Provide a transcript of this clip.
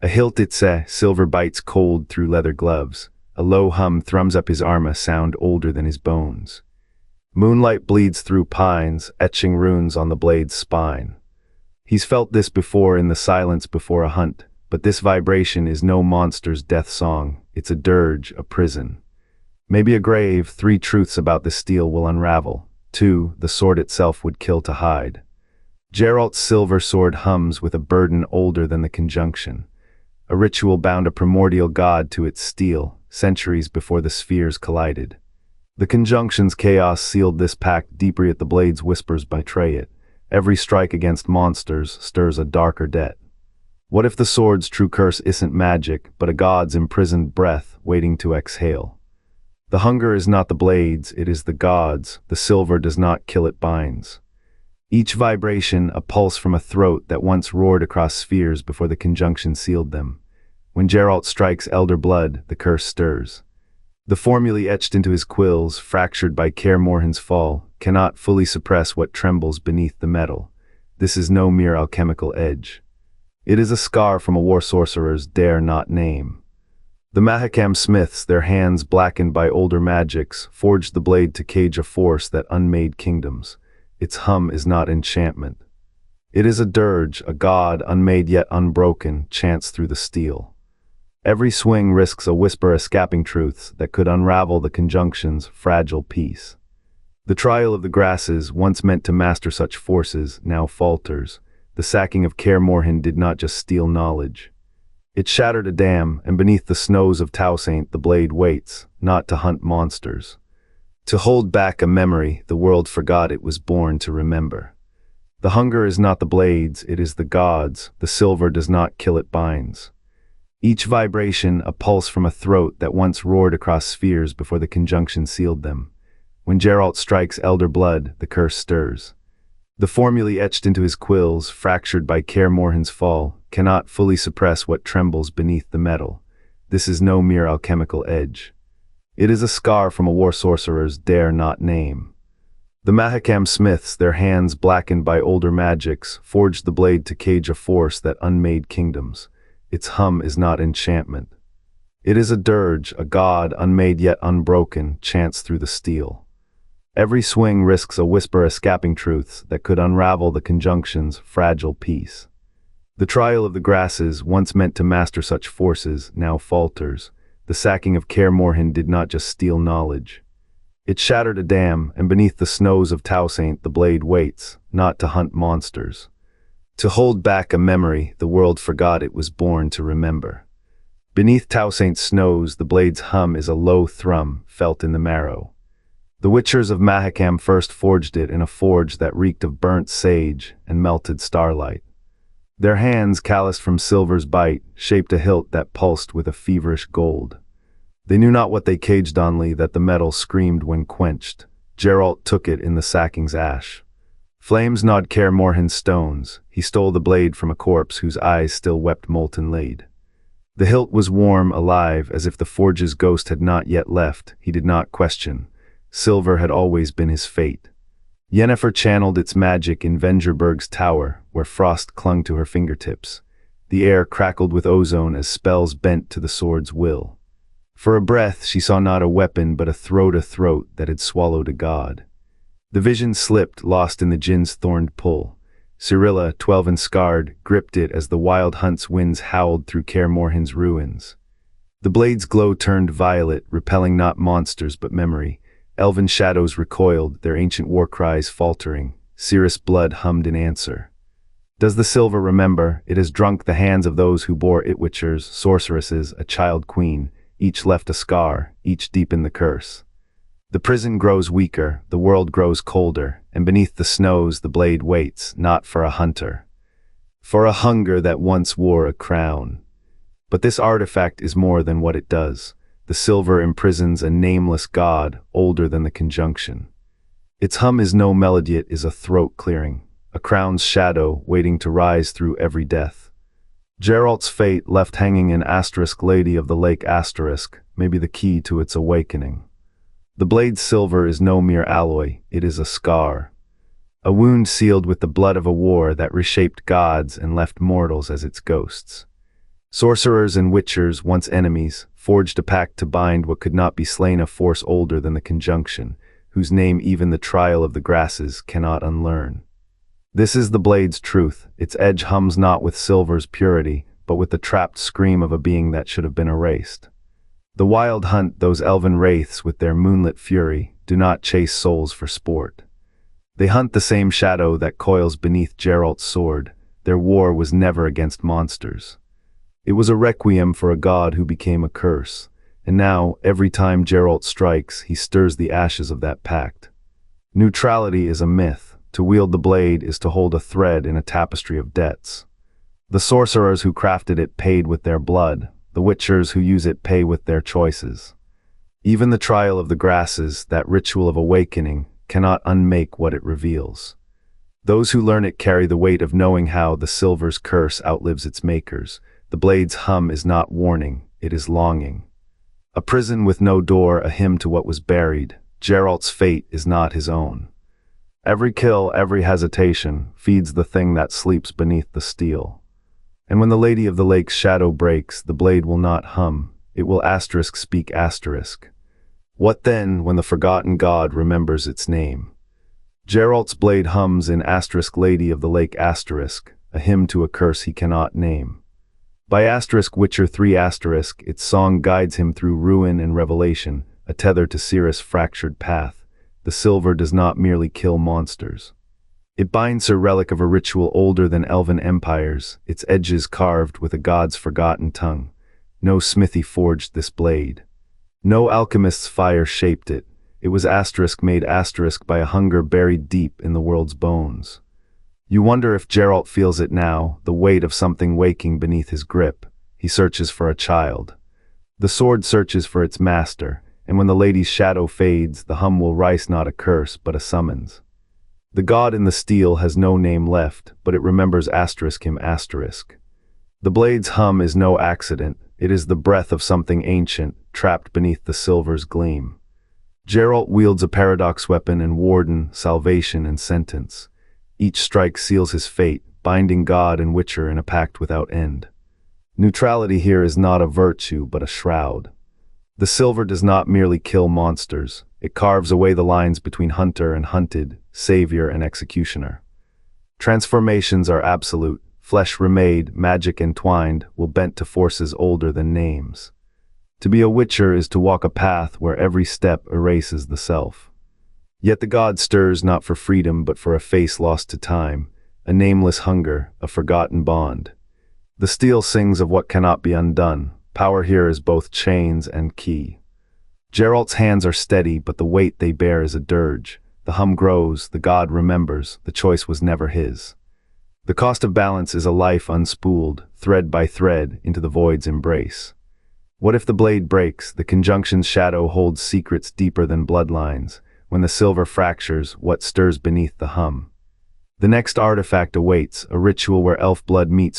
A hilt silver bites cold through leather gloves. A low hum thrums up his arm, a sound older than his bones. Moonlight bleeds through pines, etching runes on the blade's spine. He's felt this before in the silence before a hunt, but this vibration is no monster's death song. It's a dirge, a prison. Maybe a grave. 3 truths about the steel will unravel. 2, the sword itself would kill to hide. Geralt's silver sword hums with a burden older than the conjunction. A ritual bound a primordial god to its steel, centuries before the spheres collided. The conjunction's chaos sealed this pact deeply, at the blade's whispers betray it. Every strike against monsters stirs a darker debt. What if the sword's true curse isn't magic, but a god's imprisoned breath waiting to exhale? The hunger is not the blade's, it is the god's. The silver does not kill, it binds. Each vibration, a pulse from a throat that once roared across spheres before the conjunction sealed them. When Geralt strikes elder blood, the curse stirs. The formulae etched into his quills, fractured by Kaer Morhen's fall, cannot fully suppress what trembles beneath the metal. This is no mere alchemical edge. It is a scar from a war sorcerer's dare not name. The Mahakam smiths, their hands blackened by older magics, forged the blade to cage a force that unmade kingdoms. Its hum is not enchantment. It is a dirge, a god, unmade yet unbroken, chants through the steel. Every swing risks a whisper escaping truths that could unravel the conjunction's fragile peace. The trial of the grasses, once meant to master such forces, now falters. The sacking of Kaer Morhen did not just steal knowledge. It shattered a dam, and beneath the snows of Towsaint the blade waits, not to hunt monsters. To hold back a memory the world forgot it was born to remember. The hunger is not the blade's, it is the god's. The silver does not kill, it binds. Each vibration, a pulse from a throat that once roared across spheres before the conjunction sealed them. When Geralt strikes elder blood, the curse stirs. The formulae etched into his quills, fractured by Kaer Morhen's fall, cannot fully suppress what trembles beneath the metal. This is no mere alchemical edge. It is a scar from a war sorcerer's dare not name. The Mahakam smiths, their hands blackened by older magics, forged the blade to cage a force that unmade kingdoms. Its hum is not enchantment. It is a dirge, a god, unmade yet unbroken, chants through the steel. Every swing risks a whisper escaping truths that could unravel the conjunction's fragile peace. The trial of the grasses, once meant to master such forces, now falters. The sacking of Kaer Morhen did not just steal knowledge. It shattered a dam, and beneath the snows of Towsaint the blade waits, not to hunt monsters. To hold back a memory the world forgot it was born to remember. Beneath Towsaint's snows the blade's hum is a low thrum, felt in the marrow. The witchers of Mahakam first forged it in a forge that reeked of burnt sage and melted starlight. Their hands, calloused from silver's bite, shaped a hilt that pulsed with a feverish gold. They knew not what they caged only that the metal screamed when quenched. Geralt took it in the sacking's ash. Flames gnawed Kaer Morhen's stones. He stole the blade from a corpse whose eyes still wept molten lead. The hilt was warm, alive, as if the forge's ghost had not yet left. He did not question. Silver had always been his fate. Yennefer channeled its magic in Vengerberg's tower, where frost clung to her fingertips. The air crackled with ozone as spells bent to the sword's will. For a breath she saw not a weapon but a throat that had swallowed a god. The vision slipped, lost in the djinn's thorned pull. Cirilla, 12 and scarred, gripped it as the wild hunt's winds howled through Kaer Morhen's ruins. The blade's glow turned violet, repelling not monsters but memory. Elven shadows recoiled, their ancient war cries faltering. Cirith's blood hummed in answer. Does the silver remember? It has drunk the hands of those who bore it, witchers, sorceresses, a child queen. Each left a scar, each deepened the curse. The prison grows weaker, the world grows colder, and beneath the snows the blade waits, not for a hunter. For a hunger that once wore a crown. But this artifact is more than what it does. The silver imprisons a nameless god, older than the conjunction. Its hum is no melody, it is a throat clearing, a crown's shadow waiting to rise through every death. Geralt's fate, left hanging in Asterisk Lady of the Lake Asterisk, may be the key to its awakening. The blade's silver is no mere alloy, it is a scar. A wound sealed with the blood of a war that reshaped gods and left mortals as its ghosts. Sorcerers and witchers, once enemies, forged a pact to bind what could not be slain, a force older than the conjunction, whose name even the trial of the grasses cannot unlearn. This is the blade's truth. Its edge hums not with silver's purity, but with the trapped scream of a being that should have been erased. The wild hunt, those elven wraiths with their moonlit fury, do not chase souls for sport. They hunt the same shadow that coils beneath Geralt's sword. Their war was never against monsters. It was a requiem for a god who became a curse, and now, every time Geralt strikes, he stirs the ashes of that pact. Neutrality is a myth. To wield the blade is to hold a thread in a tapestry of debts. The sorcerers who crafted it paid with their blood. The witchers who use it pay with their choices. Even the trial of the grasses, that ritual of awakening, cannot unmake what it reveals. Those who learn it carry the weight of knowing how the silver's curse outlives its makers. The blade's hum is not warning, it is longing. A prison with no door, a hymn to what was buried. Geralt's fate is not his own. Every kill, every hesitation, feeds the thing that sleeps beneath the steel. And when the Lady of the Lake's shadow breaks, the blade will not hum, it will speak asterisk. What then, when the forgotten god remembers its name? Geralt's blade hums in Lady of the Lake asterisk, a hymn to a curse he cannot name. By Witcher 3 its song guides him through ruin and revelation, a tether to Ciri's fractured path. The silver does not merely kill monsters. It binds her relic of a ritual older than elven empires, its edges carved with a god's forgotten tongue. No smithy forged this blade. No alchemist's fire shaped it. It was made by a hunger buried deep in the world's bones. You wonder if Geralt feels it now, the weight of something waking beneath his grip. He searches for a child. The sword searches for its master, and when the lady's shadow fades, the hum will rise not a curse, but a summons. The god in the steel has no name left, but it remembers him. The blade's hum is no accident, it is the breath of something ancient, trapped beneath the silver's gleam. Geralt wields a paradox weapon and warden, salvation and sentence. Each strike seals his fate, binding god and witcher in a pact without end. Neutrality here is not a virtue, but a shroud. The silver does not merely kill monsters, it carves away the lines between hunter and hunted, savior and executioner. Transformations are absolute, flesh remade, magic entwined, will bent to forces older than names. To be a witcher is to walk a path where every step erases the self. Yet the god stirs not for freedom but for a face lost to time, a nameless hunger, a forgotten bond. The steel sings of what cannot be undone. Power here is both chains and key. Geralt's hands are steady, but the weight they bear is a dirge. The hum grows, the god remembers, the choice was never his. The cost of balance is a life unspooled, thread by thread, into the void's embrace. What if the blade breaks, the conjunction's shadow holds secrets deeper than bloodlines? When the silver fractures, what stirs beneath the hum? The next artifact awaits, a ritual where elf blood meets